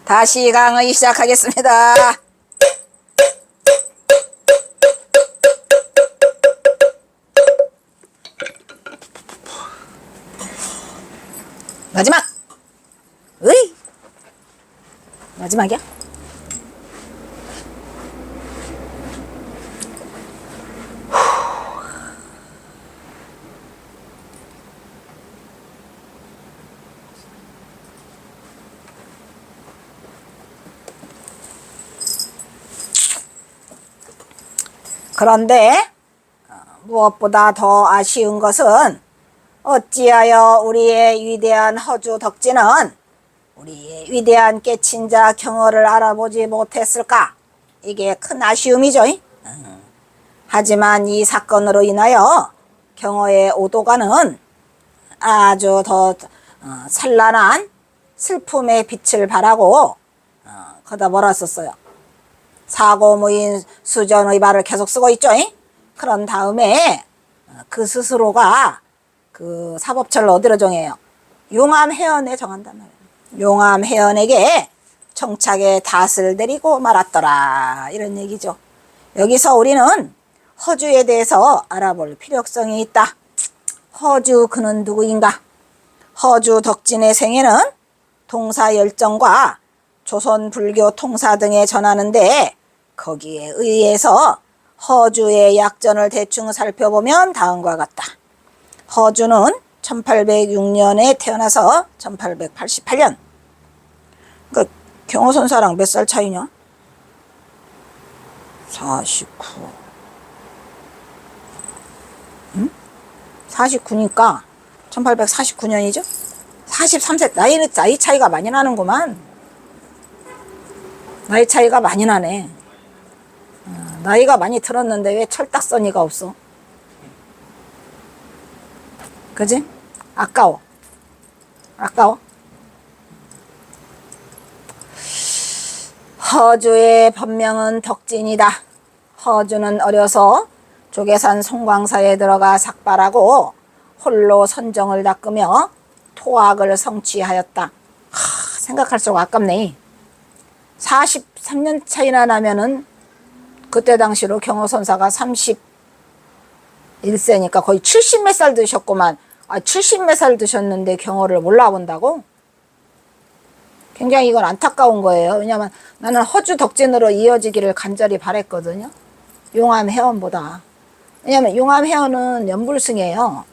다시 강의 시작하겠습니다. 마지막! 으이! 마지막이야? 그런데 무엇보다 더 아쉬운 것은 어찌하여 우리의 위대한 허주 덕진은 우리의 위대한 깨친자 경어를 알아보지 못했을까? 이게 큰 아쉬움이죠. 하지만 이 사건으로 인하여 경어의 오도가는 아주 더 찬란한 슬픔의 빛을 발하고 걷어버렸었어요. 사고무인 수전의 발을 계속 쓰고 있죠. 그런 다음에 그 스스로가 그 사법처를 어디로 정해요? 용암해연에 정한단 말이에요. 용암해연에게 정착의 닷을 내리고 말았더라, 이런 얘기죠. 여기서 우리는 허주에 대해서 알아볼 필요성이 있다. 허주 그는 누구인가? 허주 덕진의 생애는 동사열정과 조선 불교 통사 등에 전하는데, 거기에 의해서 허주의 약전을 대충 살펴보면 다음과 같다. 허주는 1806년에 태어나서 1888년. 그 경호선사랑 몇 살 차이냐? 49. 49니까 1849년이죠? 43세. 나이 차이가 많이 나는구만. 나이 차이가 많이 나네. 나이가 많이 들었는데 왜 철딱서니가 없어? 그지? 아까워. 허주의 법명은 덕진이다. 허주는 어려서 조계산 송광사에 들어가 삭발하고 홀로 선정을 닦으며 토학을 성취하였다. 생각할수록 아깝네. 43년 차이나 나면은 그때 당시로 경호선사가 31세니까 거의 70 몇 살 드셨구만. 70 몇 살 드셨는데 경호를 몰라본다고? 굉장히 이건 안타까운 거예요. 왜냐하면 나는 허주 덕진으로 이어지기를 간절히 바랬거든요. 용암해연보다. 왜냐하면 용암해연은 연불승이에요.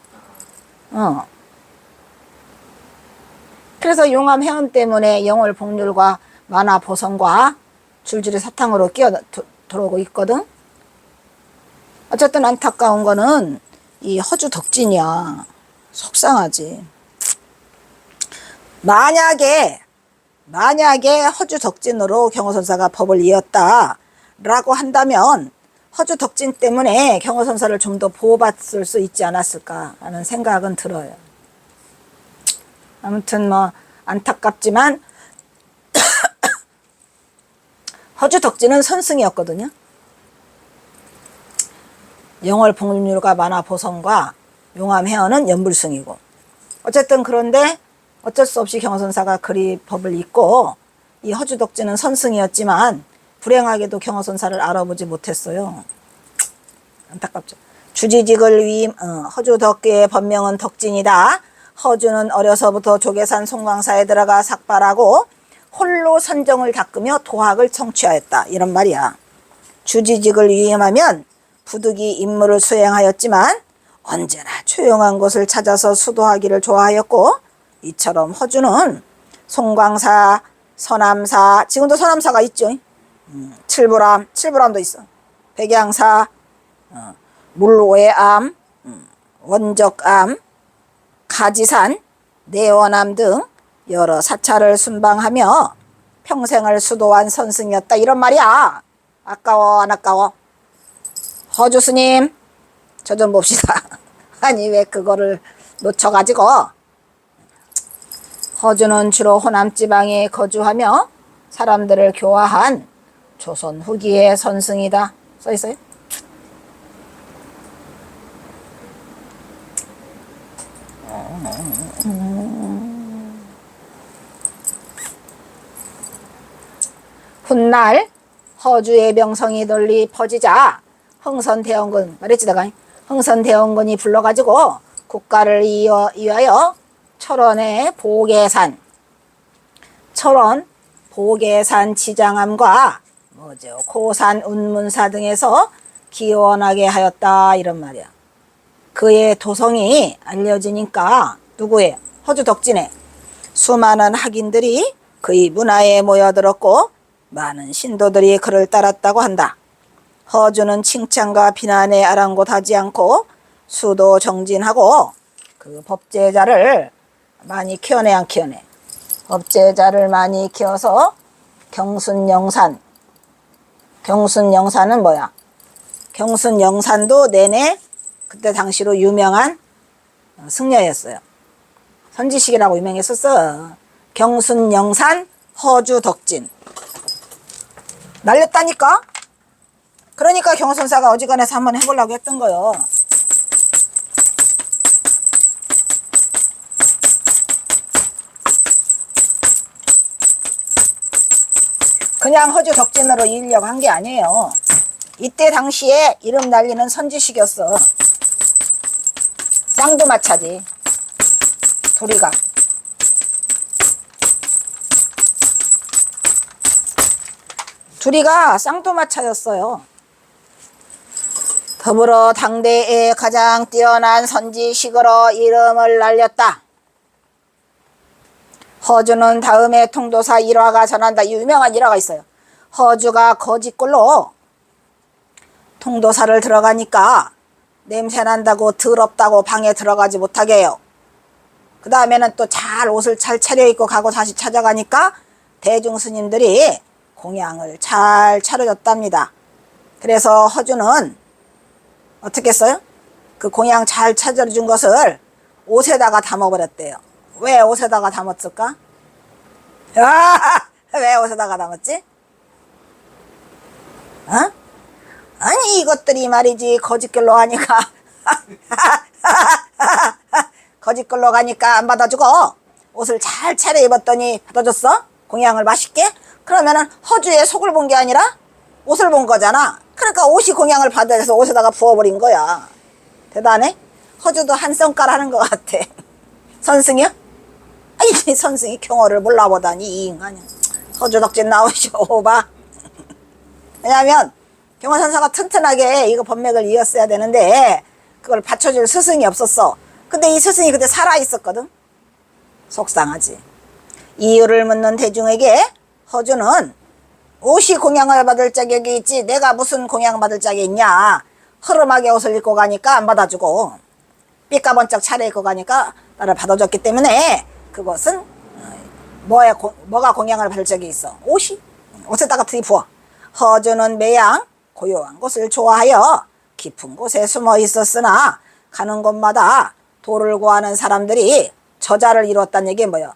그래서 용암해연 때문에 영월복률과 만화보성과 줄줄이 사탕으로 끼어 들어오고 있거든. 어쨌든 안타까운 거는 이 허주 덕진이야. 속상하지. 만약에 허주 덕진으로 경호선사가 법을 이었다라고 한다면 허주 덕진 때문에 경호선사를 좀 더 보호받을 수 있지 않았을까 하는 생각은 들어요. 아무튼 뭐 안타깝지만 허주 덕진은 선승이었거든요. 영월복률과 만화보성과 용암해연은 연불승이고. 어쨌든 그런데 어쩔 수 없이 경호선사가 그리 법을 잇고 이 허주 덕진은 선승이었지만 불행하게도 경호선사를 알아보지 못했어요. 안타깝죠. 주지직을 위임. 허주 덕계의 법명은 덕진이다. 허주는 어려서부터 조계산 송광사에 들어가 삭발하고 홀로 선정을 닦으며 도학을 청취하였다, 이런 말이야. 주지직을 위임하면 부득이 임무를 수행하였지만 언제나 조용한 곳을 찾아서 수도하기를 좋아하였고, 이처럼 허주는 송광사, 서남사, 지금도 서남사가 있죠. 칠부람도 있어. 백양사, 물외암, 원적암, 가지산, 내원암 등 여러 사찰을 순방하며 평생을 수도한 선승이었다, 이런 말이야. 아까워 안 아까워? 허주 스님, 저 좀 봅시다. 아니 왜 그거를 놓쳐가지고. 허주는 주로 호남지방에 거주하며 사람들을 교화한 조선 후기의 선승이다, 써있어요. 훗날 허주의 명성이 널리 퍼지자 흥선대원군 말했지 내가 흥선대원군이 불러가지고 국가를 위하여 철원 보계산 지장암과 고산 운문사 등에서 기원하게 하였다 이런 말이야. 그의 도성이 알려지니까 누구예요? 허주 덕진에 수많은 학인들이 그의 문화에 모여들었고 많은 신도들이 그를 따랐다고 한다. 허주는 칭찬과 비난에 아랑곳하지 않고 수도 정진하고 그 법제자를 많이 키워내 안 키워내? 법제자를 많이 키워서 경순영산은 뭐야? 경순영산도 내내 그때 당시로 유명한 승려였어요. 선지식이라고 유명했었어. 경순영산 허주 덕진 날렸다니까. 그러니까 경선사가 어지간해서 한번 해보려고 했던 거요. 그냥 허주 덕진으로 이으려고 한 게 아니에요. 이때 당시에 이름 날리는 선지식이었어. 쌍두마차지. 도리가. 둘이가 쌍두마차였어요. 더불어 당대에 가장 뛰어난 선지식으로 이름을 날렸다. 허주는 다음에 통도사 일화가 전한다. 유명한 일화가 있어요. 허주가 거짓골로 통도사를 들어가니까 냄새난다고 더럽다고 방에 들어가지 못하게 해요. 그 다음에는 또 옷을 잘 차려입고 가고 다시 찾아가니까 대중스님들이 공양을 잘 차려줬답니다. 그래서 허주는 어떻게 했어요? 그 공양 잘 차려준 것을 옷에다가 담아버렸대요. 왜 옷에다가 담았을까? 왜 옷에다가 담았지? 어? 아니 이것들이 말이지 거짓글로 가니까 거짓글로 가니까 안 받아주고 옷을 잘 차려입었더니 받아줬어? 공양을 맛있게? 그러면은 허주의 속을 본 게 아니라 옷을 본 거잖아. 그러니까 옷이 공양을 받아서 옷에다가 부어버린 거야. 대단해? 허주도 한 성깔 하는 것 같아. 선승이야? 아니 선승이 경어를 몰라보다니 이 인간이. 허주 덕진 나오시오 봐. 왜냐면 경어선사가 튼튼하게 이거 법맥을 이었어야 되는데 그걸 받쳐줄 스승이 없었어. 근데 이 스승이 그때 살아있었거든. 속상하지. 이유를 묻는 대중에게 허주는 옷이 공양을 받을 자격이 있지 내가 무슨 공양 받을 자격이 있냐. 흐름하게 옷을 입고 가니까 안 받아주고 삐까번쩍 차려입고 가니까 나를 받아줬기 때문에 그것은 뭐가 공양을 받을 적이 있어? 옷이? 옷에다가 들이부어. 허주는 매양 고요한 곳을 좋아하여 깊은 곳에 숨어 있었으나 가는 곳마다 도를 구하는 사람들이 저자를 이뤘다는 얘기 뭐야?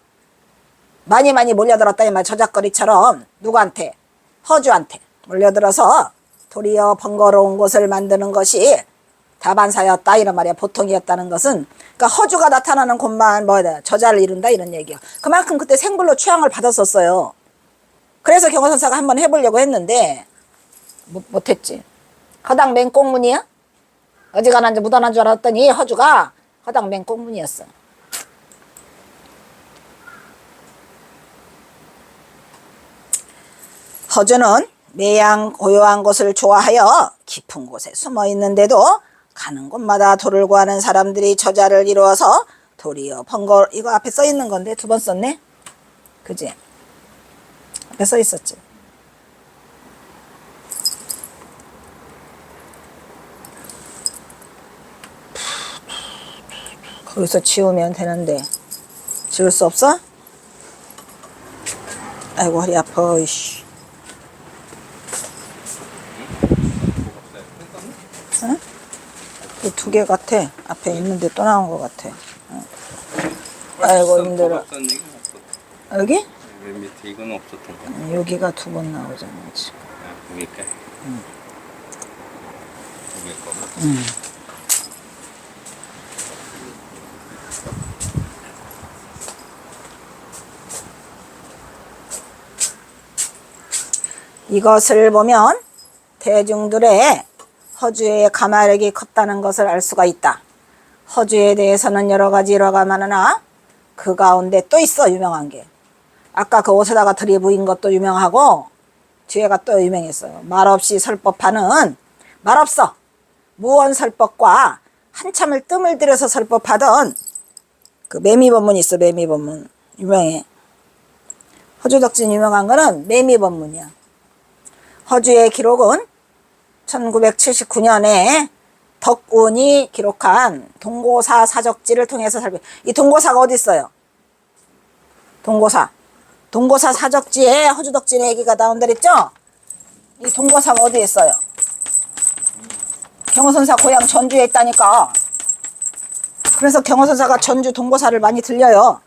많이 몰려들었다 이 말. 저작거리처럼 누구한테? 허주한테 몰려들어서 도리어 번거로운 곳을 만드는 것이 다반사였다 이런 말이야. 보통이었다는 것은 그러니까 허주가 나타나는 곳만 뭐야? 저자를 이룬다 이런 얘기야. 그만큼 그때 생불로 취향을 받았었어요. 그래서 경호선사가 한번 해보려고 했는데 못했지. 허당 맹꽁문이야? 어지간한 묻어난 줄 알았더니 허주가 허당 맹꽁문이었어. 허주는 매양 고요한 곳을 좋아하여 깊은 곳에 숨어 있는데도 가는 곳마다 도를 구하는 사람들이 저자를 이루어서 도리어 번거. 이거 앞에 써 있는 건데 두 번 썼네? 그지? 앞에 써 있었지. 거기서 지우면 되는데 지울 수 없어? 아이고 허리 아파. 이씨. 응? 두 개 같아. 앞에 있는데 또 나온 것 같아. 응. 아이고 힘들어. 여기? 맨 밑에 이건 없었던 거. 여기가 두 번 나오잖아 지금. 여기 있게. 응. 여기 거. 응. 이것을 보면 대중들의 허주의 가마력이 컸다는 것을 알 수가 있다. 허주에 대해서는 여러 가지 일화가 많으나 그 가운데 또 있어 유명한 게. 아까 그 옷에다가 들이부인 것도 유명하고 뒤에가 또 유명했어요. 말없이 설법하는 말없어 무언설법과 한참을 뜸을 들여서 설법하던 그 매미법문이 있어. 매미법문 유명해. 허주덕진 유명한 거는 매미법문이야. 허주의 기록은 1979년에 덕운이 기록한 동고사 사적지를 통해서 이 동고사가 어디 있어요? 동고사 사적지에 허주덕진의 얘기가 나온다 그랬죠? 이 동고사가 어디에 있어요? 경호선사 고향 전주에 있다니까. 그래서 경호선사가 전주 동고사를 많이 들려요.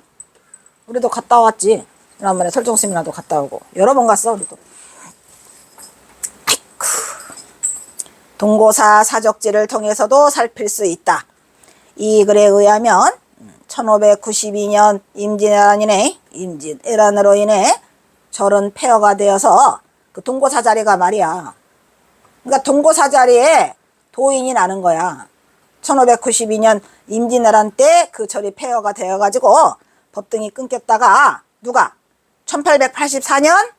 우리도 갔다 왔지. 지난번에 설정스님이랑도 갔다 오고 여러 번 갔어 우리도. 동고사 사적지를 통해서도 살필 수 있다. 이 글에 의하면 1592년 임진왜란으로 인해 절은 폐허가 되어서 그 동고사 자리가 말이야. 그러니까 동고사 자리에 도인이 나는 거야. 1592년 임진왜란 때 그 절이 폐허가 되어가지고 법등이 끊겼다가 누가 1884년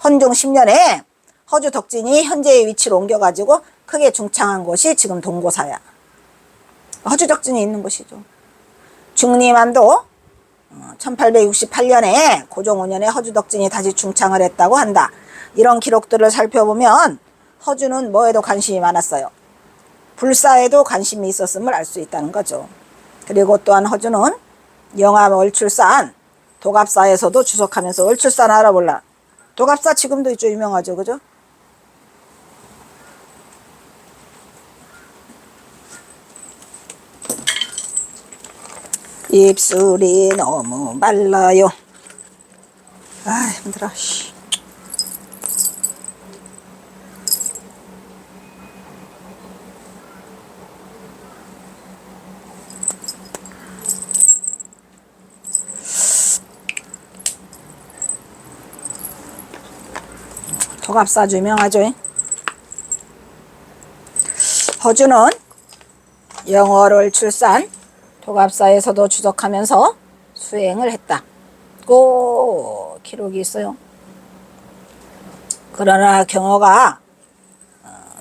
헌종 10년에 허주 덕진이 현재의 위치로 옮겨가지고 크게 중창한 곳이 지금 동고사야. 허주 덕진이 있는 곳이죠. 중림안도 1868년에 고종 5년에 허주 덕진이 다시 중창을 했다고 한다. 이런 기록들을 살펴보면 허주는 뭐에도 관심이 많았어요. 불사에도 관심이 있었음을 알 수 있다는 거죠. 그리고 또한 허주는 영암 얼출산 도갑사에서도 주석하면서 얼출산 알아볼라. 도갑사 지금도 있죠. 유명하죠. 그죠? 입술이 너무 말라요. 아 힘들어. 도갑사 유명하죠. 허주는 영어를 출산 도갑사에서도 주석하면서 수행을 했다. 꼭 기록이 있어요. 그러나 경호가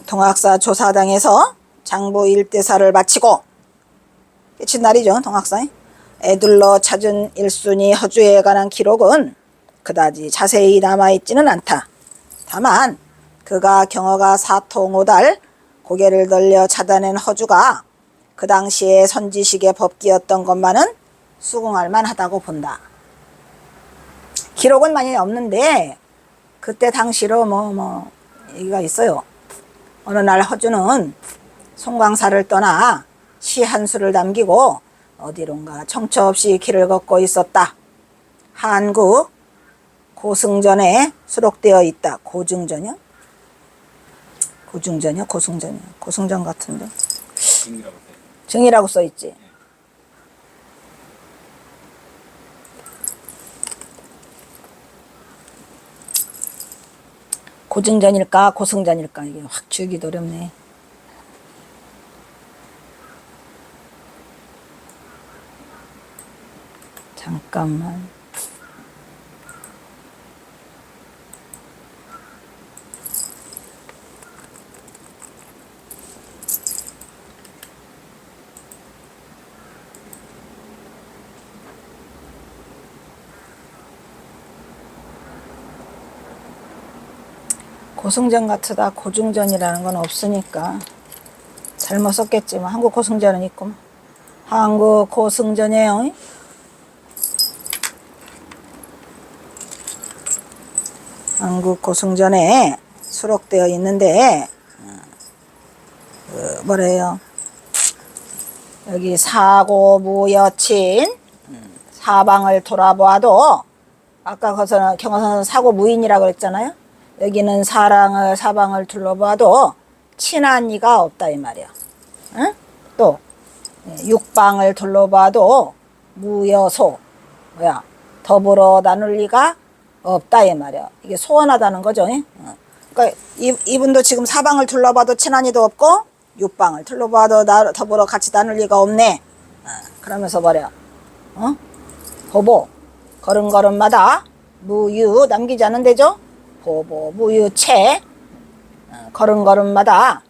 동학사 조사당에서 장부 일대사를 마치고 끝인 날이죠. 동학사에 애둘러 찾은 1순위 허주에 관한 기록은 그다지 자세히 남아있지는 않다. 다만 그가 경호가 사통오달 고개를 돌려 찾아낸 허주가 그 당시에 선지식의 법기였던 것만은 수긍할 만하다고 본다. 기록은 많이 없는데 그때 당시로 얘기가 있어요. 어느 날 허주는 송광사를 떠나 시 한 수를 남기고 어디론가 청처 없이 길을 걷고 있었다. 한국 고승전에 수록되어 있다. 고증전이요? 고증전이요? 고승전이요? 고승전 같은데. 증이라고 써있지. 고증전일까 고승전일까 이게 확 지우기도 어렵네. 잠깐만. 고승전 같으다 고증전이라는 건 없으니까 잘못 썼겠지만 한국 고승전은 있고 한국 고승전이에요. 한국 고승전에 수록되어 있는데 뭐래요? 여기 사고무여친 사방을 돌아보아도 아까 거기서는 경어선은 사고무인이라고 그랬잖아요. 여기는 사방을 둘러봐도 친한 이가 없다 이 말이야. 응? 또 육방을 둘러봐도 무여소 더불어 나눌 이가 없다 이 말이야. 이게 소원하다는 거죠. 그러니까 이분도 지금 사방을 둘러봐도 친한이도 없고 육방을 둘러봐도 더불어 같이 나눌 리가 없네. 그러면서 뭐래요? 보보 걸음걸음마다 무유 남기지 않은 데죠. 보보 무유채 걸음걸음마다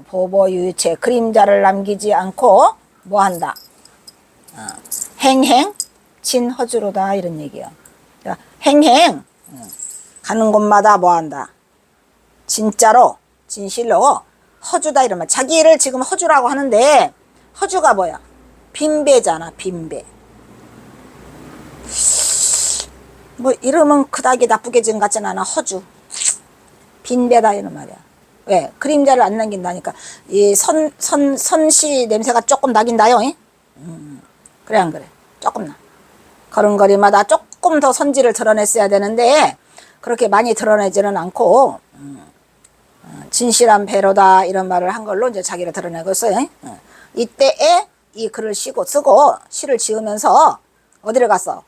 보보 유유채 그림자를 남기지 않고 뭐한다? 행행 진허주로다 이런 얘기야. 행행 가는 곳마다 뭐한다? 진짜로 진실로 허주다 이러면 자기를 지금 허주라고 하는데 허주가 뭐야? 빈배잖아. 빈배. 뭐 이름은 그닥이 나쁘게 지은 것 같진 않아. 허주. 빈배다 이런 말이야. 왜? 그림자를 안 남긴다니까. 이 선시 냄새가 조금 나긴 나요. 그래 안 그래? 조금 나. 걸음걸이마다 조금 더 선지를 드러냈어야 되는데 그렇게 많이 드러내지는 않고 진실한 배로다 이런 말을 한 걸로 이제 자기를 드러내고 있어요. 이때에 이 글을 쓰고 시를 지으면서 어디를 갔어?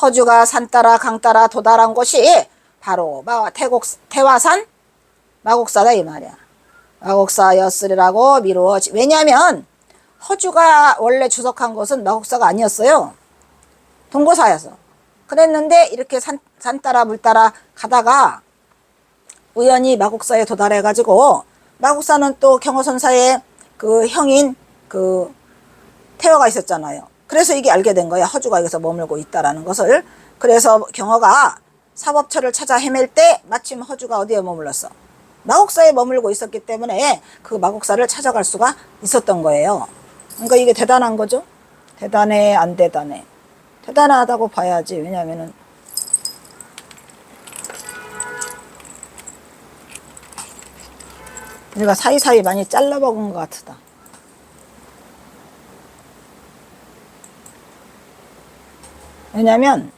허주가 산 따라 강 따라 도달한 곳이 바로 태화산 마곡사다 이 말이야. 마곡사였으리라고 미루어지. 왜냐하면 허주가 원래 주석한 곳은 마곡사가 아니었어요. 동고사였어. 그랬는데 이렇게 산 따라 물 따라 가다가 우연히 마곡사에 도달해 가지고 마곡사는 또 경허선사의 그 형인 그 태화가 있었잖아요. 그래서 이게 알게 된 거야. 허주가 여기서 머물고 있다라는 것을. 그래서 경허가 사법처를 찾아 헤맬 때 마침 허주가 어디에 머물렀어? 마곡사에 머물고 있었기 때문에 그 마곡사를 찾아갈 수가 있었던 거예요. 그러니까 이게 대단한 거죠. 대단해 안 대단해? 대단하다고 봐야지. 왜냐하면은 우리가 사이사이 많이 잘라먹은 것 같다. 왜냐면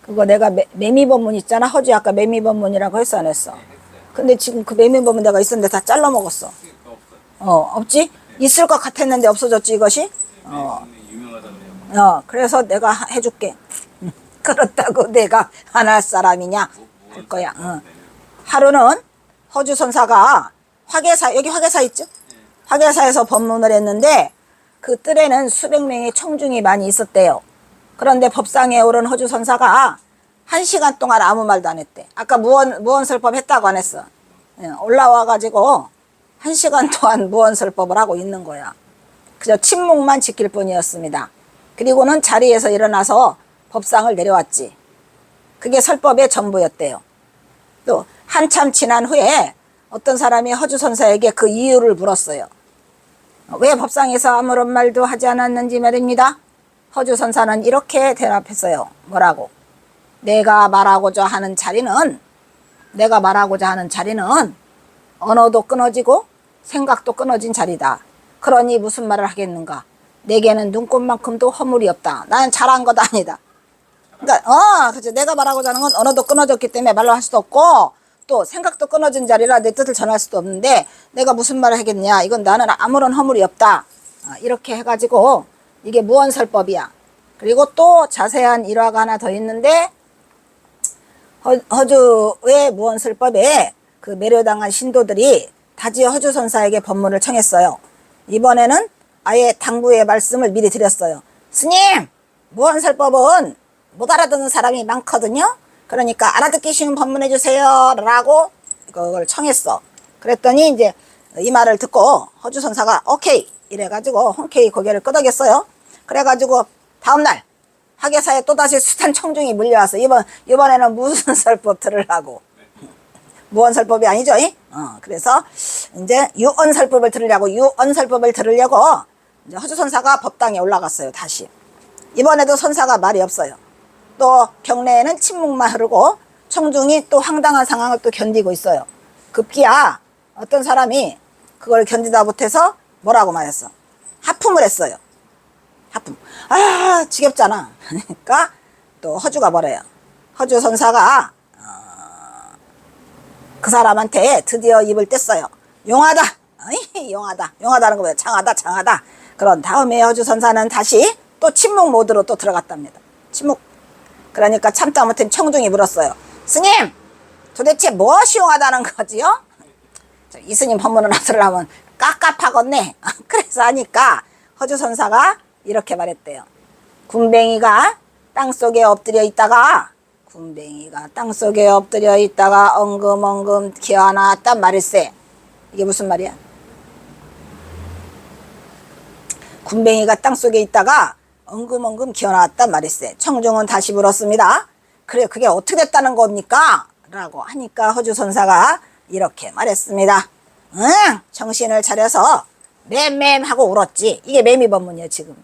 그거 내가 매미법문 있잖아. 허주 아까 매미법문이라고 했어 안 했어? 근데 지금 그 매미법문 내가 있었는데 다 잘라먹었어. 없지? 있을 것 같았는데 없어졌지 이것이? 그래서 내가 해줄게. 그렇다고 내가 안 할 사람이냐? 할 거야. 하루는 허주 선사가 화계사, 여기 화계사 있죠? 화계사에서 법문을 했는데 그 뜰에는 수백 명의 청중이 많이 있었대요. 그런데 법상에 오른 허주 선사가 1시간 동안 아무 말도 안 했대. 아까 무언설법 했다고 안 했어. 올라와가지고 1시간 동안 무언설법을 하고 있는 거야. 그저 침묵만 지킬 뿐이었습니다. 그리고는 자리에서 일어나서 법상을 내려왔지. 그게 설법의 전부였대요. 또 한참 지난 후에 어떤 사람이 허주 선사에게 그 이유를 물었어요. 왜 법상에서 아무런 말도 하지 않았는지 말입니다. 허주 선사는 이렇게 대답했어요. 뭐라고? 내가 말하고자 하는 자리는 언어도 끊어지고 생각도 끊어진 자리다. 그러니 무슨 말을 하겠는가? 내게는 눈꽃만큼도 허물이 없다. 나는 잘한 것 아니다. 그러니까 그렇죠. 내가 말하고자 하는 건 언어도 끊어졌기 때문에 말로 할 수도 없고 또 생각도 끊어진 자리라 내 뜻을 전할 수도 없는데 내가 무슨 말을 하겠냐? 이건 나는 아무런 허물이 없다. 이렇게 해가지고 이게 무언설법이야. 그리고 또 자세한 일화가 하나 더 있는데 허주의 무언설법에 그 매료당한 신도들이 다지 허주 선사에게 법문을 청했어요. 이번에는 아예 당부의 말씀을 미리 드렸어요. 스님, 무언설법은 못 알아듣는 사람이 많거든요. 그러니까 알아듣기 쉬운 법문해 주세요 라고 그걸 청했어. 그랬더니 이제 이 말을 듣고 허주 선사가 오케이 이래가지고 흔쾌히 고개를 끄덕였어요. 그래가지고 다음날 화계사에 또다시 숱한 청중이 물려와서 이번에는 무슨 설법 들으려고. 무언설법이 아니죠. 그래서 이제 유언설법을 들으려고 이제 허주 선사가 법당에 올라갔어요. 다시. 이번에도 선사가 말이 없어요. 또 경내에는 침묵만 흐르고 청중이 또 황당한 상황을 또 견디고 있어요. 급기야 어떤 사람이 그걸 견디다 못해서 뭐라고 말했어? 하품을 했어요. 하품. 지겹잖아. 그러니까 또 허주가 뭐래요? 허주 선사가 그 사람한테 드디어 입을 뗐어요. 용하다. 용하다. 용하다는 거 뭐예요? 장하다. 그런 다음에 허주 선사는 다시 또 침묵 모드로 또 들어갔답니다. 침묵. 그러니까 참다 못한 청중이 물었어요. 스님, 도대체 무엇이 용하다는 거지요? 이 스님 법문을 들으려면 깝깝하겠네. 그래서 하니까 허주선사가 이렇게 말했대요. 군뱅이가 땅속에 엎드려 있다가 엉금엉금 기어나왔단 말일세. 이게 무슨 말이야? 군뱅이가 땅속에 있다가 엉금엉금 기어나왔단 말일세. 청중은 다시 물었습니다. 그래, 그게 어떻게 됐다는 겁니까? 라고 하니까 허주선사가 이렇게 말했습니다. 응, 정신을 차려서 맴맴하고 울었지. 이게 매미법문이에요 지금.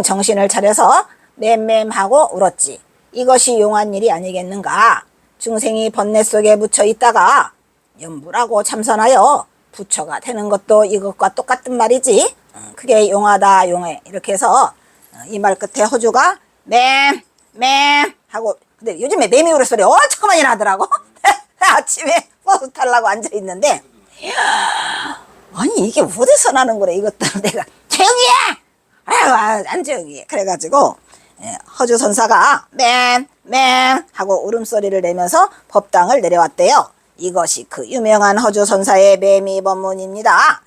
정신을 차려서 맴맴하고 울었지. 이것이 용한 일이 아니겠는가. 중생이 번뇌 속에 묻혀 있다가 연불하고 참선하여 부처가 되는 것도 이것과 똑같은 말이지. 그게 용하다 용해. 이렇게 해서 이 말 끝에 허주가 맴 하고. 근데 요즘에 매미 울을 소리 엄청 많이 나더라고. 아침에 버스 타려고 앉아있는데 아니 이게 어디서 나는 거래. 이것도 내가 조용히 해! 안 조용히 해. 그래가지고 허주선사가 맴 하고 울음소리를 내면서 법당을 내려왔대요. 이것이 그 유명한 허주선사의 매미법문입니다.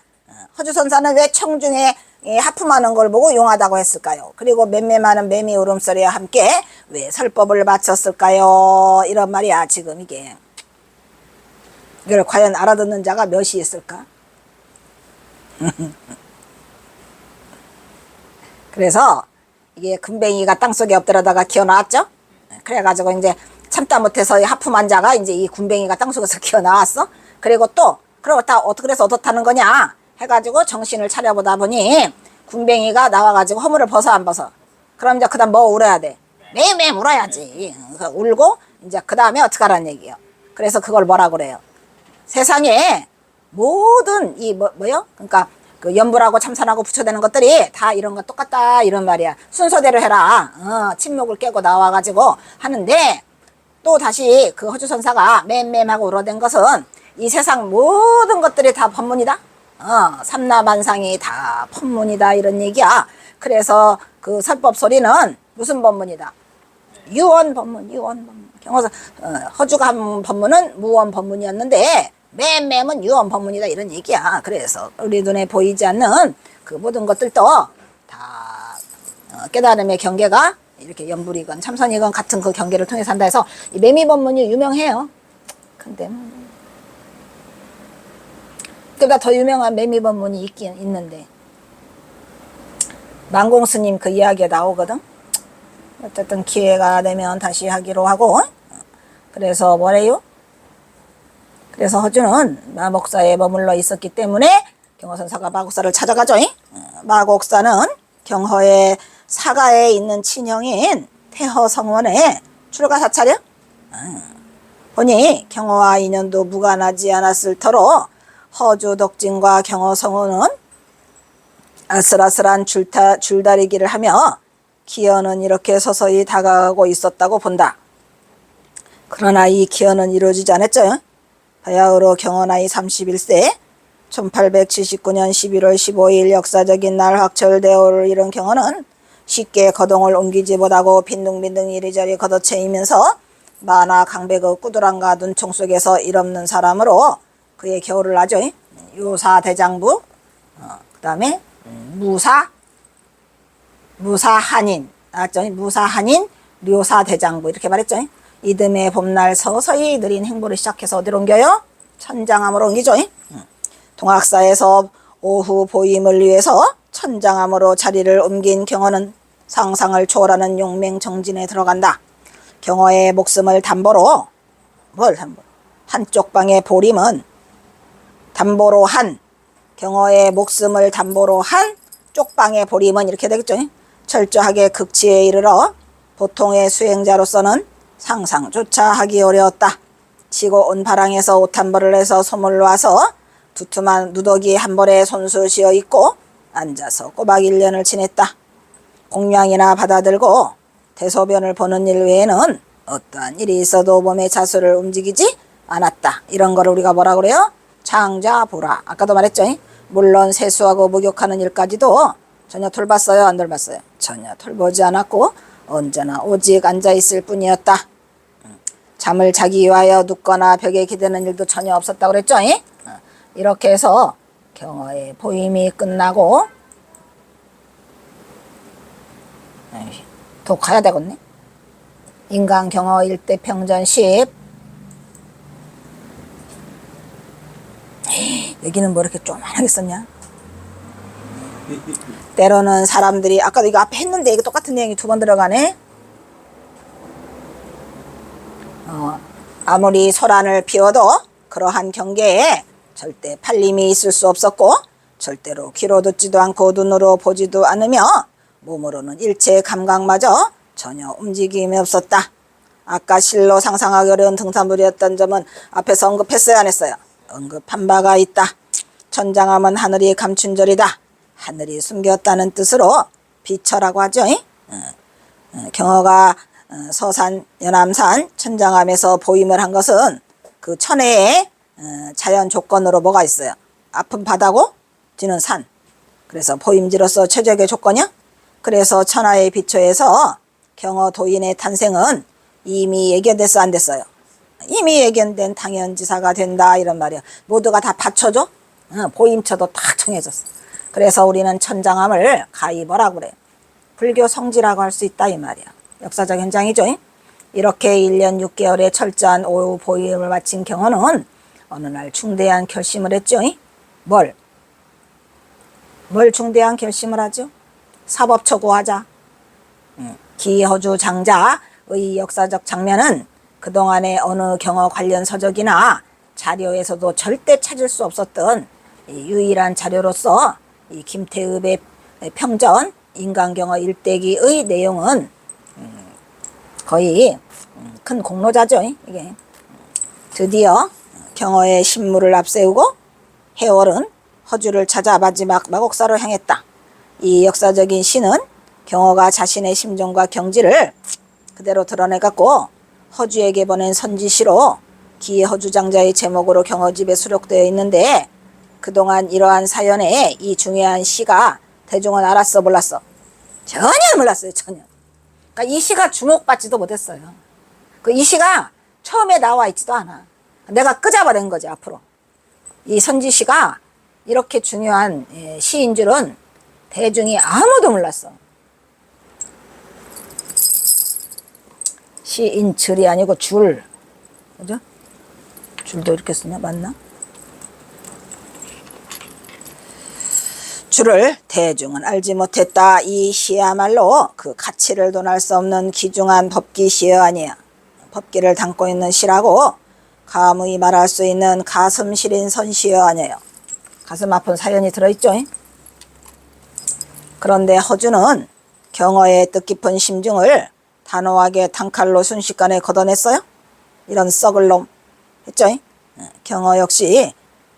허주선사는 왜 청중에 하품하는 걸 보고 용하다고 했을까요? 그리고 맴맴하는 매미 울음소리와 함께 왜 설법을 바쳤을까요? 이런 말이야 지금 이게. 이걸 과연 알아듣는 자가 몇이 있을까? 그래서 이게 군뱅이가 땅속에 엎드려다가 기어나왔죠. 그래가지고 이제 참다 못해서 하품한 자가 이제 이 군뱅이가 땅속에서 기어나왔어. 그리고 또 그러고 다 어떻게 해서 어떻다는 거냐 해가지고 정신을 차려보다 보니 군뱅이가 나와가지고 허물을 벗어 안 벗어. 그럼 이제 그다음 뭐 울어야 돼? 매일 울어야지. 울고 이제 그 다음에 어떻게 하라는 얘기예요. 그래서 그걸 뭐라 그래요? 세상에 모든 이 뭐요? 그러니까 그 연불하고 참선하고 부처되는 것들이 다 이런 거 똑같다 이런 말이야. 순서대로 해라. 침묵을 깨고 나와가지고 하는데 또 다시 그 허주선사가 맴맴하고 울어댄 것은 이 세상 모든 것들이 다 법문이다. 삼라만상이 다 법문이다 이런 얘기야. 그래서 그 설법 소리는 무슨 법문이다? 유언 법문, 유언 법문. 허주가 한 법문은 무언 법문이었는데 맴맴은 유언 법문이다 이런 얘기야. 그래서 우리 눈에 보이지 않는 그 모든 것들도 다 깨달음의 경계가 이렇게 연불이건 참선이건 같은 그 경계를 통해서 한다 해서 이 매미 법문이 유명해요. 근데 그보다 더 유명한 매미 법문이 있긴 있는데 만공스님 그 이야기가 나오거든. 어쨌든 기회가 되면 다시 하기로 하고. 그래서 뭐래요? 그래서 허주는 마곡사에 머물러 있었기 때문에 경허선사가 마곡사를 찾아가죠. 마곡사는 경허의 사가에 있는 친형인 태허성원에 출가 사찰이요. 보니 경허와 인연도 무관하지 않았을 터로 허주 덕진과 경허성원은 아슬아슬한 줄다리기를 하며 기어는 이렇게 서서히 다가가고 있었다고 본다. 그러나 이 기어는 이루어지지 않았죠. 바야흐로 경허 나이 31세 1879년 11월 15일 역사적인 날 확철대오를 이룬 경허는 쉽게 거동을 옮기지 못하고 빈둥빈둥 이리저리 걷어채이면서 만화 강백의 꾸드랑과 눈총 속에서 일없는 사람으로 그의 겨울을 하죠. 요사대장부, 그 다음에 무사한인, 알았죠? 무사한인, 묘사대장부 이렇게 말했죠. 이듬해 봄날 서서히 느린 행보를 시작해서 어디로 옮겨요? 천장암으로 옮기죠. 동학사에서 오후 보임을 위해서 천장암으로 자리를 옮긴 경허는 상상을 초월하는 용맹정진에 들어간다. 경허의 목숨을 담보로 한쪽 방의 보림은 담보로 한 경허의 목숨을 담보로 한 쪽방의 보림은 이렇게 되겠죠. 철저하게 극치에 이르러 보통의 수행자로서는 상상조차 하기 어려웠다. 지고 온 바랑에서 옷 한 벌을 해서 소물로 와서 두툼한 누더기 한 벌에 손수 씌어 있고 앉아서 꼬박 1년을 지냈다. 공양이나 받아들고 대소변을 보는 일 외에는 어떠한 일이 있어도 몸의 자수를 움직이지 않았다. 이런 거를 우리가 뭐라 그래요? 장자보라. 아까도 말했죠. 물론 세수하고 목욕하는 일까지도 전혀 돌봤어요? 안 돌봤어요? 전혀 돌보지 않았고 언제나 오직 앉아있을 뿐이었다. 잠을 자기 위하여 눕거나 벽에 기대는 일도 전혀 없었다고 그랬죠? 이렇게 해서 경어의 보임이 끝나고 더 가야 되겠네. 인간 경어 일대 평전 10. 여기는 뭐 이렇게 쪼만하게 썼냐? 때로는 사람들이 아까도 이거 앞에 했는데 이거 똑같은 내용이 두 번 들어가네. 아무리 소란을 피워도 그러한 경계에 절대 팔림이 있을 수 없었고 절대로 귀로 듣지도 않고 눈으로 보지도 않으며 몸으로는 일체의 감각마저 전혀 움직임이 없었다. 아까 실로 상상하기 어려운 등산물이었던 점은 앞에서 언급했어요, 안 했어요? 언급한 바가 있다. 천장함은 하늘이 감춘 절이다. 하늘이 숨겼다는 뜻으로 비처라고 하죠. 경어가 서산, 연암산, 천장암에서 보임을 한 것은 그 천혜의 자연 조건으로 뭐가 있어요? 앞은 바다고 뒤는 산. 그래서 보임지로서 최적의 조건이야. 그래서 천하의 비처에서 경어 도인의 탄생은 이미 예견됐어, 안 됐어요? 이미 예견된 당연지사가 된다, 이런 말이야. 모두가 다 받쳐줘. 보임처도 딱 정해졌어. 그래서 우리는 천장암을 가히 뭐라고 그래? 불교 성지라고 할 수 있다, 이 말이야. 역사적 현장이죠. 이렇게 1년 6개월의 철저한 오후 보임을 마친 경어는 어느 날 중대한 결심을 했죠. 뭘 중대한 결심을 하죠? 사법처고하자. 기허주 장자의 역사적 장면은 그동안의 어느 경어 관련 서적이나 자료에서도 절대 찾을 수 없었던 유일한 자료로서 이 김태읍의 평전 인간경어 일대기의 내용은 거의 큰 공로자죠. 이게 드디어 경어의 신무를 앞세우고 해월은 허주를 찾아 마지막 마곡사로 향했다. 이 역사적인 시는 경어가 자신의 심정과 경지를 그대로 드러내갖고 허주에게 보낸 선지시로 기허주장자의 제목으로 경어집에 수록되어 있는데 그동안 이러한 사연에 이 중요한 시가 대중은 알았어, 몰랐어? 전혀 몰랐어요, 전혀. 그러니까 이 시가 주목받지도 못했어요. 이 시가 처음에 나와 있지도 않아. 내가 끄잡아낸 거지, 앞으로. 이 선지시가 이렇게 중요한 시인 줄은 대중이 아무도 몰랐어. 시인 줄이 아니고 줄. 그죠? 줄도 이렇게 쓰냐? 맞나? 줄을 대중은 알지 못했다. 이 시야말로 그 가치를 논할 수 없는 귀중한 법기 시여 아니야. 법기를 담고 있는 시라고 감히 말할 수 있는 가슴 시린 선시여 아니에요. 가슴 아픈 사연이 들어있죠. 그런데 허주는 경어의 뜻깊은 심중을 단호하게 단칼로 순식간에 걷어냈어요. 이런 썩을 놈 했죠. 경어 역시